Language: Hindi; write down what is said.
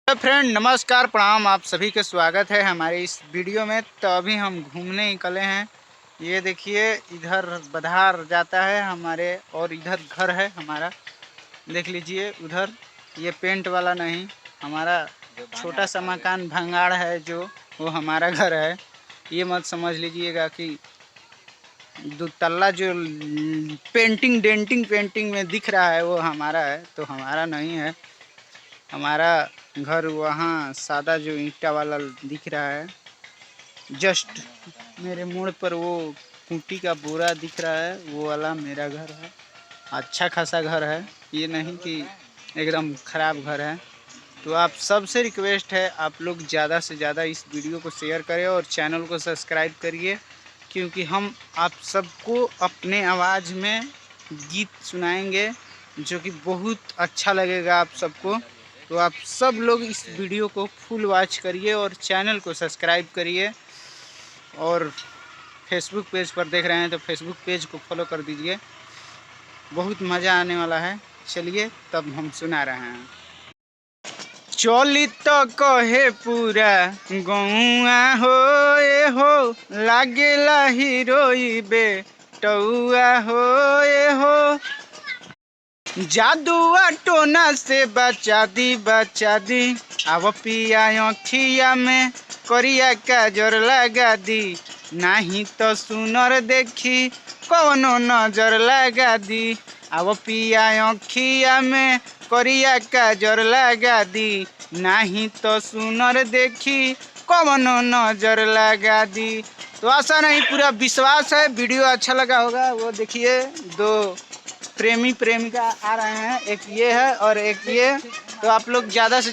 हेलो फ्रेंड, नमस्कार, प्रणाम। आप सभी का स्वागत है हमारे इस वीडियो में। तो अभी हम घूमने निकले हैं। ये देखिए, इधर बधार जाता है हमारे और इधर घर है हमारा। देख लीजिए उधर, ये पेंट वाला नहीं, हमारा छोटा सा मकान भंगाड़ है जो, वो हमारा घर है। ये मत समझ लीजिएगा कि दो तल्ला जो पेंटिंग में दिख रहा है वो हमारा है, तो हमारा नहीं है। हमारा घर वहाँ सादा जो ईंटा वाला दिख रहा है, जस्ट मेरे मुड़ पर वो खूंटी का बोरा दिख रहा है, वो वाला मेरा घर है। अच्छा खासा घर है, ये नहीं कि एकदम ख़राब घर है। तो आप सबसे रिक्वेस्ट है, आप लोग ज़्यादा से ज़्यादा इस वीडियो को शेयर करें और चैनल को सब्सक्राइब करिए, क्योंकि हम आप सबको अपने आवाज़ में गीत सुनाएंगे जो कि बहुत अच्छा लगेगा आप सबको। तो आप सब लोग इस वीडियो को फुल वॉच करिए और चैनल को सब्सक्राइब करिए। और फेसबुक पेज पर देख रहे हैं तो फेसबुक पेज को फॉलो कर दीजिए, बहुत मज़ा आने वाला है। चलिए तब हम सुना रहे हैं। चली तो कहे पूरा गौआ हो, ए हो लागेला हीरोई बेटौआ हो, ए हो जादुआ टोना से बचा दी अब पिया अखिया में करिया काजर लगा दी, नहीं तो सुनर देखी कौनो नजर लगा दी। अब पिया अखिया में करिया काजर लगा दी, नहीं तो सुनर देखी कौनो नजर लगा दी। तो आशा नहीं, पूरा विश्वास है वीडियो अच्छा लगा होगा। वो देखिए, दो प्रेमी प्रेमिका आ रहे हैं, एक ये है और एक ये। तो आप लोग ज़्यादा से